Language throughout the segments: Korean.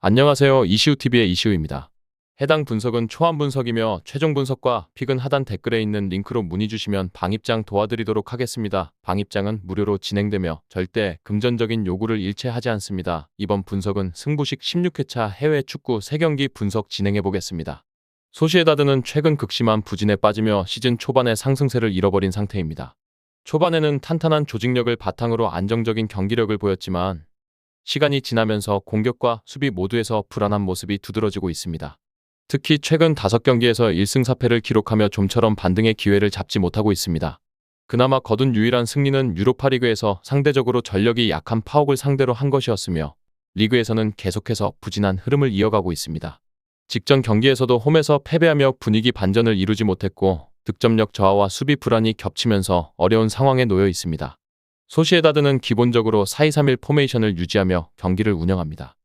안녕하세요. 이시우TV의 이시우입니다. 해당 분석은 초안 분석이며 최종 분석과 픽은 하단 댓글에 있는 링크로 문의 주시면 방입장 도와드리도록 하겠습니다. 방입장은 무료로 진행되며 절대 금전적인 요구를 일체하지 않습니다. 이번 분석은 승부식 16회차 해외 축구 3경기 분석 진행해 보겠습니다. 소시에다드는 최근 극심한 부진에 빠지며 시즌 초반에 상승세를 잃어버린 상태입니다. 초반에는 탄탄한 조직력을 바탕으로 안정적인 경기력을 보였지만 시간이 지나면서 공격과 수비 모두에서 불안한 모습이 두드러지고 있습니다. 특히 최근 5경기에서 1승 4패를 기록하며 좀처럼 반등의 기회를 잡지 못하고 있습니다. 그나마 거둔 유일한 승리는 유로파리그에서 상대적으로 전력이 약한 파옥을 상대로 한 것이었으며 리그에서는 계속해서 부진한 흐름을 이어가고 있습니다. 직전 경기에서도 홈에서 패배하며 분위기 반전을 이루지 못했고 득점력 저하와 수비 불안이 겹치면서 어려운 상황에 놓여 있습니다. 소시에다드는 기본적으로 4-2-3-1 포메이션을 유지하며 경기를 운영합니다.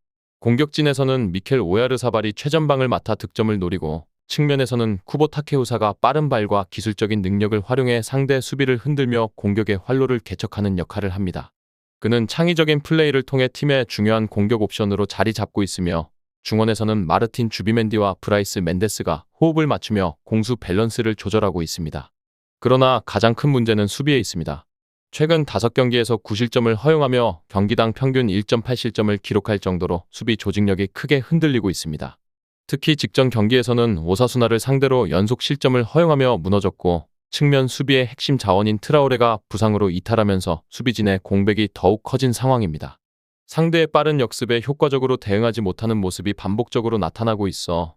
공격진에서는 미켈 오야르사발이 최전방을 맡아 득점을 노리고 측면에서는 쿠보 타케우사가 빠른 발과 기술적인 능력을 활용해 상대 수비를 흔들며 공격의 활로를 개척하는 역할을 합니다. 그는 창의적인 플레이를 통해 팀의 중요한 공격 옵션으로 자리 잡고 있으며 중원에서는 마르틴 주비멘디와 브라이스 멘데스가 호흡을 맞추며 공수 밸런스를 조절하고 있습니다. 그러나 가장 큰 문제는 수비에 있습니다. 최근 5경기에서 9실점을 허용하며 경기당 평균 1.8실점을 기록할 정도로 수비 조직력이 크게 흔들리고 있습니다. 특히 직전 경기에서는 오사수나를 상대로 연속 실점을 허용하며 무너졌고 측면 수비의 핵심 자원인 트라오레가 부상으로 이탈하면서 수비진의 공백이 더욱 커진 상황입니다. 상대의 빠른 역습에 효과적으로 대응하지 못하는 모습이 반복적으로 나타나고 있어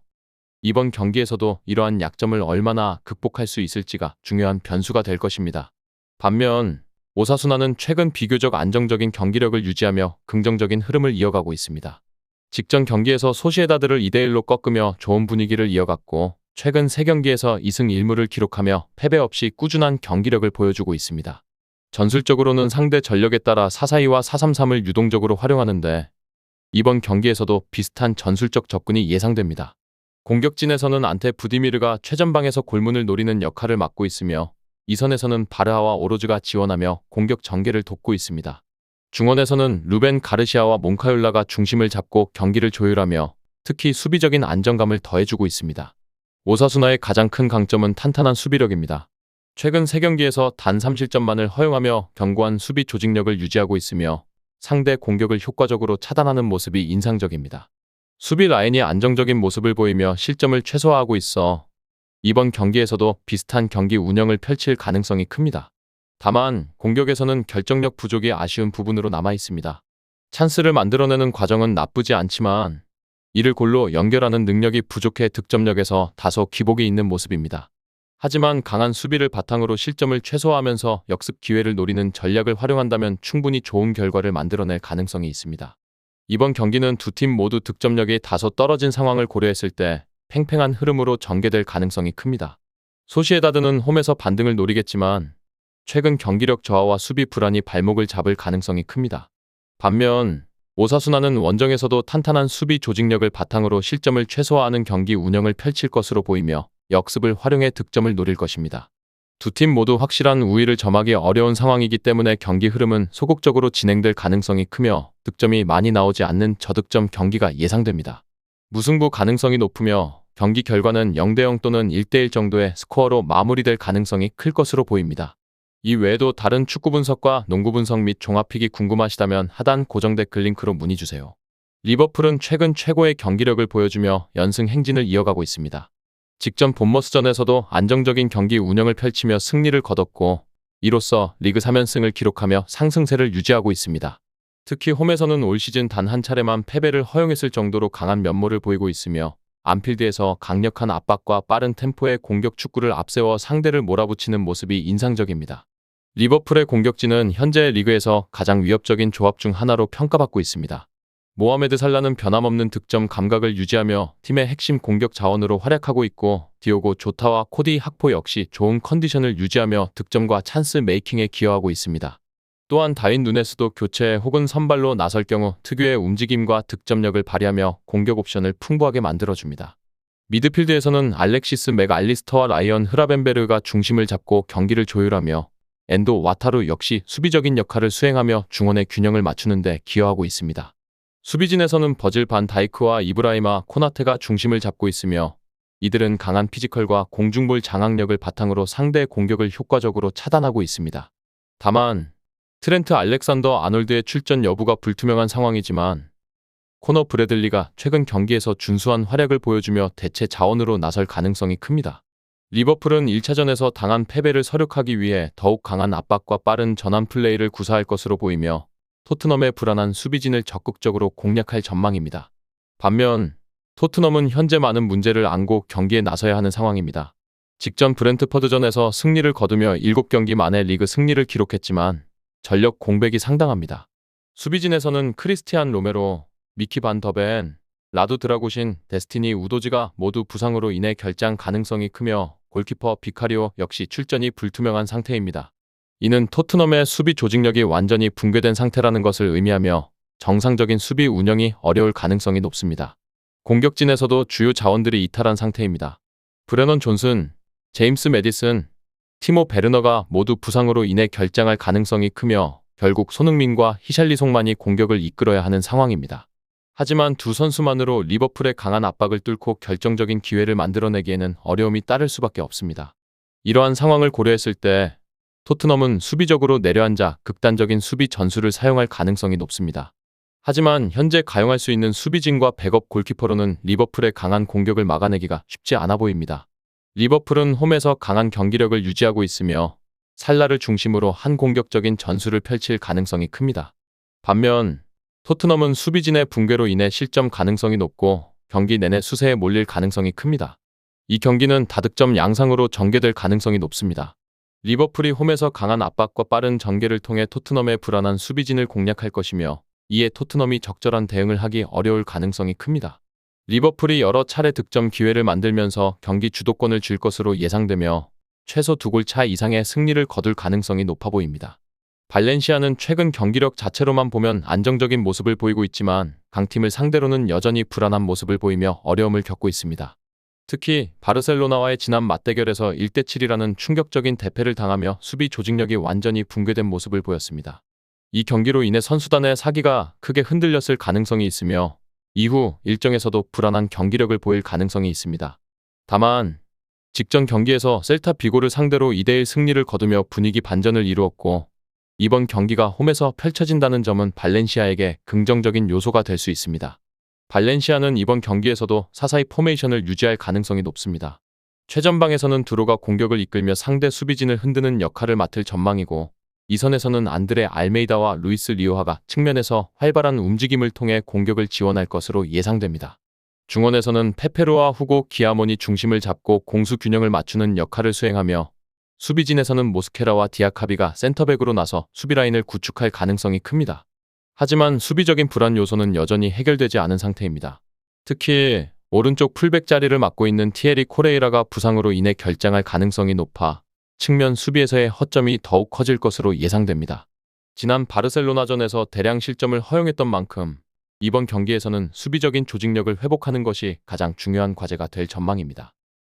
이번 경기에서도 이러한 약점을 얼마나 극복할 수 있을지가 중요한 변수가 될 것입니다. 반면 오사수나는 최근 비교적 안정적인 경기력을 유지하며 긍정적인 흐름을 이어가고 있습니다. 직전 경기에서 소시에다드를 2대1로 꺾으며 좋은 분위기를 이어갔고 최근 3경기에서 2승 1무를 기록하며 패배 없이 꾸준한 경기력을 보여주고 있습니다. 전술적으로는 상대 전력에 따라 4-4-2와 4-3-3을 유동적으로 활용하는데 이번 경기에서도 비슷한 전술적 접근이 예상됩니다. 공격진에서는 안테 부디미르가 최전방에서 골문을 노리는 역할을 맡고 있으며 이선에서는 바르하와 오로즈가 지원하며 공격 전개를 돕고 있습니다. 중원에서는 루벤 가르시아와 몽카율라가 중심을 잡고 경기를 조율하며 특히 수비적인 안정감을 더해주고 있습니다. 오사수나의 가장 큰 강점은 탄탄한 수비력입니다. 최근 3경기에서 단 3실점만을 허용하며 견고한 수비 조직력을 유지하고 있으며 상대 공격을 효과적으로 차단하는 모습이 인상적입니다. 수비 라인이 안정적인 모습을 보이며 실점을 최소화하고 있어 이번 경기에서도 비슷한 경기 운영을 펼칠 가능성이 큽니다. 다만 공격에서는 결정력 부족이 아쉬운 부분으로 남아 있습니다. 찬스를 만들어내는 과정은 나쁘지 않지만 이를 골로 연결하는 능력이 부족해 득점력에서 다소 기복이 있는 모습입니다. 하지만 강한 수비를 바탕으로 실점을 최소화하면서 역습 기회를 노리는 전략을 활용한다면 충분히 좋은 결과를 만들어낼 가능성이 있습니다. 이번 경기는 두 팀 모두 득점력이 다소 떨어진 상황을 고려했을 때 팽팽한 흐름으로 전개될 가능성이 큽니다. 소시에다드는 홈에서 반등을 노리겠지만 최근 경기력 저하와 수비 불안이 발목을 잡을 가능성이 큽니다. 반면 오사수나는 원정에서도 탄탄한 수비 조직력을 바탕으로 실점을 최소화하는 경기 운영을 펼칠 것으로 보이며 역습을 활용해 득점을 노릴 것입니다. 두 팀 모두 확실한 우위를 점하기 어려운 상황이기 때문에 경기 흐름은 소극적으로 진행될 가능성이 크며 득점이 많이 나오지 않는 저득점 경기가 예상됩니다. 무승부 가능성이 높으며 경기 결과는 0대0 또는 1대1 정도의 스코어로 마무리될 가능성이 클 것으로 보입니다. 이 외에도 다른 축구 분석과 농구 분석 및 종합픽이 궁금하시다면 하단 고정 댓글 링크로 문의 주세요. 리버풀은 최근 최고의 경기력을 보여주며 연승 행진을 이어가고 있습니다. 직전 본머스전에서도 안정적인 경기 운영을 펼치며 승리를 거뒀고 이로써 리그 3연승을 기록하며 상승세를 유지하고 있습니다. 특히 홈에서는 올 시즌 단 한 차례만 패배를 허용했을 정도로 강한 면모를 보이고 있으며 안필드에서 강력한 압박과 빠른 템포의 공격 축구를 앞세워 상대를 몰아붙이는 모습이 인상적입니다. 리버풀의 공격진은 현재 리그에서 가장 위협적인 조합 중 하나로 평가받고 있습니다. 모하메드 살라는 변함없는 득점 감각을 유지하며 팀의 핵심 공격 자원으로 활약하고 있고 디오고 조타와 코디 학포 역시 좋은 컨디션을 유지하며 득점과 찬스 메이킹에 기여하고 있습니다. 또한 다윈 누네스도 교체 혹은 선발로 나설 경우 특유의 움직임과 득점력을 발휘하며 공격 옵션을 풍부하게 만들어줍니다. 미드필드에서는 알렉시스 맥알리스터와 라이언 흐라벤베르가 중심을 잡고 경기를 조율하며 엔도 와타루 역시 수비적인 역할을 수행하며 중원의 균형을 맞추는 데 기여하고 있습니다. 수비진에서는 버질 반 다이크와 이브라이마 코나테가 중심을 잡고 있으며 이들은 강한 피지컬과 공중볼 장악력을 바탕으로 상대의 공격을 효과적으로 차단하고 있습니다. 다만 트렌트 알렉산더 아놀드의 출전 여부가 불투명한 상황이지만 코너 브래들리가 최근 경기에서 준수한 활약을 보여주며 대체 자원으로 나설 가능성이 큽니다. 리버풀은 1차전에서 당한 패배를 서력하기 위해 더욱 강한 압박과 빠른 전환 플레이를 구사할 것으로 보이며 토트넘의 불안한 수비진을 적극적으로 공략할 전망입니다. 반면 토트넘은 현재 많은 문제를 안고 경기에 나서야 하는 상황입니다. 직전 브렌트퍼드전에서 승리를 거두며 7경기 만에 리그 승리를 기록했지만 전력 공백이 상당합니다. 수비진에서는 크리스티안 로메로, 미키 반 더벤, 라두 드라구신, 데스티니 우도지가 모두 부상으로 인해 결장 가능성이 크며 골키퍼 비카리오 역시 출전이 불투명한 상태입니다. 이는 토트넘의 수비 조직력이 완전히 붕괴된 상태라는 것을 의미하며 정상적인 수비 운영이 어려울 가능성이 높습니다. 공격진에서도 주요 자원들이 이탈한 상태입니다. 브레넌 존슨, 제임스 매디슨, 티모 베르너가 모두 부상으로 인해 결장할 가능성이 크며 결국 손흥민과 히샬리송만이 공격을 이끌어야 하는 상황입니다. 하지만 두 선수만으로 리버풀의 강한 압박을 뚫고 결정적인 기회를 만들어내기에는 어려움이 따를 수밖에 없습니다. 이러한 상황을 고려했을 때 토트넘은 수비적으로 내려앉아 극단적인 수비 전술을 사용할 가능성이 높습니다. 하지만 현재 가용할 수 있는 수비진과 백업 골키퍼로는 리버풀의 강한 공격을 막아내기가 쉽지 않아 보입니다. 리버풀은 홈에서 강한 경기력을 유지하고 있으며 살라를 중심으로 한 공격적인 전술을 펼칠 가능성이 큽니다. 반면 토트넘은 수비진의 붕괴로 인해 실점 가능성이 높고 경기 내내 수세에 몰릴 가능성이 큽니다. 이 경기는 다득점 양상으로 전개될 가능성이 높습니다. 리버풀이 홈에서 강한 압박과 빠른 전개를 통해 토트넘의 불안한 수비진을 공략할 것이며 이에 토트넘이 적절한 대응을 하기 어려울 가능성이 큽니다. 리버풀이 여러 차례 득점 기회를 만들면서 경기 주도권을 쥘 것으로 예상되며 최소 2골 차 이상의 승리를 거둘 가능성이 높아 보입니다. 발렌시아는 최근 경기력 자체로만 보면 안정적인 모습을 보이고 있지만 강팀을 상대로는 여전히 불안한 모습을 보이며 어려움을 겪고 있습니다. 특히 바르셀로나와의 지난 맞대결에서 1대7이라는 충격적인 대패를 당하며 수비 조직력이 완전히 붕괴된 모습을 보였습니다. 이 경기로 인해 선수단의 사기가 크게 흔들렸을 가능성이 있으며 이후 일정에서도 불안한 경기력을 보일 가능성이 있습니다. 다만 직전 경기에서 셀타 비고를 상대로 2대1 승리를 거두며 분위기 반전을 이루었고 이번 경기가 홈에서 펼쳐진다는 점은 발렌시아에게 긍정적인 요소가 될 수 있습니다. 발렌시아는 이번 경기에서도 사사이 포메이션을 유지할 가능성이 높습니다. 최전방에서는 드로가 공격을 이끌며 상대 수비진을 흔드는 역할을 맡을 전망이고 이 선에서는 안드레 알메이다와 루이스 리오하가 측면에서 활발한 움직임을 통해 공격을 지원할 것으로 예상됩니다. 중원에서는 페페로와 후고 기아몬이 중심을 잡고 공수 균형을 맞추는 역할을 수행하며 수비진에서는 모스케라와 디아카비가 센터백으로 나서 수비라인을 구축할 가능성이 큽니다. 하지만 수비적인 불안 요소는 여전히 해결되지 않은 상태입니다. 특히 오른쪽 풀백 자리를 맡고 있는 티에리 코레이라가 부상으로 인해 결장할 가능성이 높아 측면 수비에서의 허점이 더욱 커질 것으로 예상됩니다. 지난 바르셀로나전에서 대량 실점을 허용했던 만큼 이번 경기에서는 수비적인 조직력을 회복하는 것이 가장 중요한 과제가 될 전망입니다.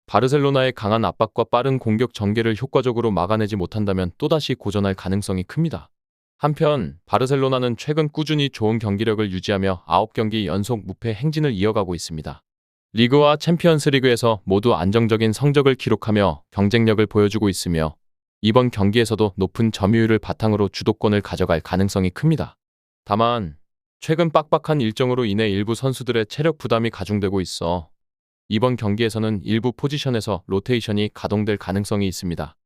바르셀로나의 강한 압박과 빠른 공격 전개를 효과적으로 막아내지 못한다면 또다시 고전할 가능성이 큽니다. 한편 바르셀로나는 최근 꾸준히 좋은 경기력을 유지하며 9경기 연속 무패 행진을 이어가고 있습니다. 리그와 챔피언스 리그에서 모두 안정적인 성적을 기록하며 경쟁력을 보여주고 있으며 이번 경기에서도 높은 점유율을 바탕으로 주도권을 가져갈 가능성이 큽니다. 다만 최근 빡빡한 일정으로 인해 일부 선수들의 체력 부담이 가중되고 있어 이번 경기에서는 일부 포지션에서 로테이션이 가동될 가능성이 있습니다.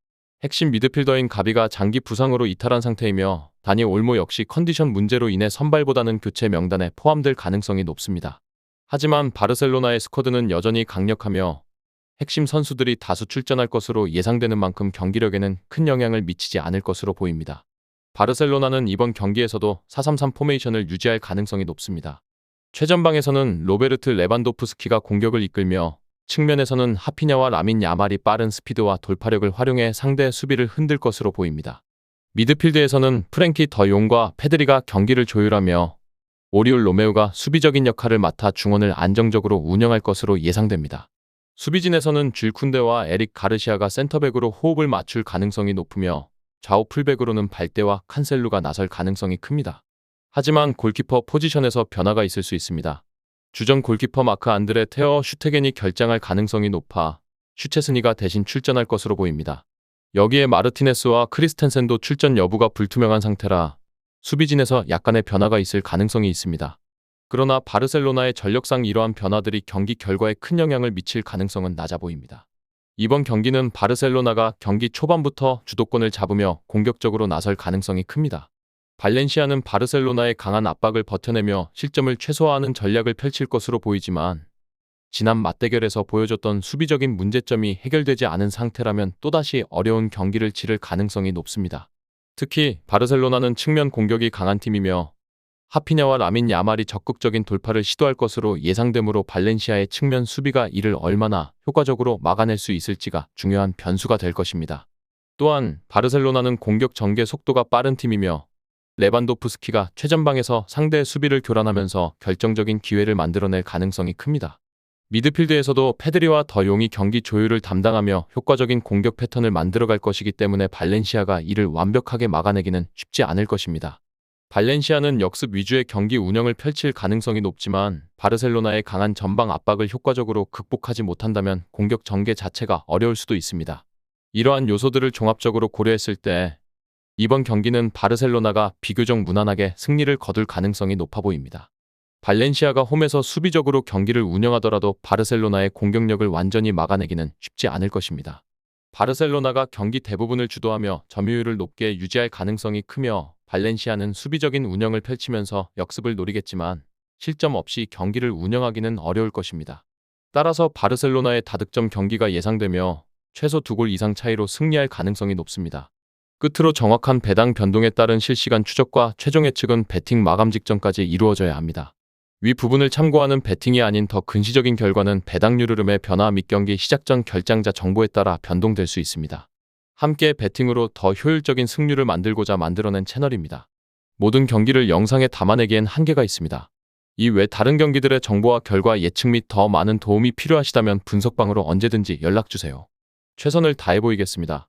핵심 미드필더인 가비가 장기 부상으로 이탈한 상태이며 다니 올모 역시 컨디션 문제로 인해 선발보다는 교체 명단에 포함될 가능성이 높습니다. 하지만 바르셀로나의 스쿼드는 여전히 강력하며 핵심 선수들이 다수 출전할 것으로 예상되는 만큼 경기력에는 큰 영향을 미치지 않을 것으로 보입니다. 바르셀로나는 이번 경기에서도 4-3-3 포메이션을 유지할 가능성이 높습니다. 최전방에서는 로베르트 레반도프스키가 공격을 이끌며 측면에서는 하피냐와 라민 야말이 빠른 스피드와 돌파력을 활용해 상대의 수비를 흔들 것으로 보입니다. 미드필드에서는 프랭키 더 용과 페드리가 경기를 조율하며 오리올 로메우가 수비적인 역할을 맡아 중원을 안정적으로 운영할 것으로 예상됩니다. 수비진에서는 줄 쿤데와 에릭 가르시아가 센터백으로 호흡을 맞출 가능성이 높으며 좌우 풀백으로는 발대와 칸셀루가 나설 가능성이 큽니다. 하지만 골키퍼 포지션에서 변화가 있을 수 있습니다. 주전 골키퍼 마크 안드레 테어 슈테겐이 결장할 가능성이 높아 슈체스니가 대신 출전할 것으로 보입니다. 여기에 마르티네스와 크리스텐센도 출전 여부가 불투명한 상태라 수비진에서 약간의 변화가 있을 가능성이 있습니다. 그러나 바르셀로나의 전력상 이러한 변화들이 경기 결과에 큰 영향을 미칠 가능성은 낮아 보입니다. 이번 경기는 바르셀로나가 경기 초반부터 주도권을 잡으며 공격적으로 나설 가능성이 큽니다. 발렌시아는 바르셀로나의 강한 압박을 버텨내며 실점을 최소화하는 전략을 펼칠 것으로 보이지만 지난 맞대결에서 보여줬던 수비적인 문제점이 해결되지 않은 상태라면 또다시 어려운 경기를 치를 가능성이 높습니다. 특히 바르셀로나는 측면 공격이 강한 팀이며 하피냐와 라민 야말이 적극적인 돌파를 시도할 것으로 예상되므로 발렌시아의 측면 수비가 이를 얼마나 효과적으로 막아낼 수 있을지가 중요한 변수가 될 것입니다. 또한 바르셀로나는 공격 전개 속도가 빠른 팀이며 레반도프스키가 최전방에서 상대의 수비를 교란하면서 결정적인 기회를 만들어낼 가능성이 큽니다. 미드필드에서도 페드리와 더 용이 경기 조율을 담당하며 효과적인 공격 패턴을 만들어갈 것이기 때문에 발렌시아가 이를 완벽하게 막아내기는 쉽지 않을 것입니다. 발렌시아는 역습 위주의 경기 운영을 펼칠 가능성이 높지만 바르셀로나의 강한 전방 압박을 효과적으로 극복하지 못한다면 공격 전개 자체가 어려울 수도 있습니다. 이러한 요소들을 종합적으로 고려했을 때 이번 경기는 바르셀로나가 비교적 무난하게 승리를 거둘 가능성이 높아 보입니다. 발렌시아가 홈에서 수비적으로 경기를 운영하더라도 바르셀로나의 공격력을 완전히 막아내기는 쉽지 않을 것입니다. 바르셀로나가 경기 대부분을 주도하며 점유율을 높게 유지할 가능성이 크며 발렌시아는 수비적인 운영을 펼치면서 역습을 노리겠지만 실점 없이 경기를 운영하기는 어려울 것입니다. 따라서 바르셀로나의 다득점 경기가 예상되며 최소 2골 이상 차이로 승리할 가능성이 높습니다. 끝으로 정확한 배당 변동에 따른 실시간 추적과 최종 예측은 배팅 마감 직전까지 이루어져야 합니다. 위 부분을 참고하는 배팅이 아닌 더 근시적인 결과는 배당률 흐름의 변화 및 경기 시작 전 결장자 정보에 따라 변동될 수 있습니다. 함께 배팅으로 더 효율적인 승률을 만들고자 만들어낸 채널입니다. 모든 경기를 영상에 담아내기엔 한계가 있습니다. 이 외 다른 경기들의 정보와 결과 예측 및 더 많은 도움이 필요하시다면 분석방으로 언제든지 연락주세요. 최선을 다해 보이겠습니다.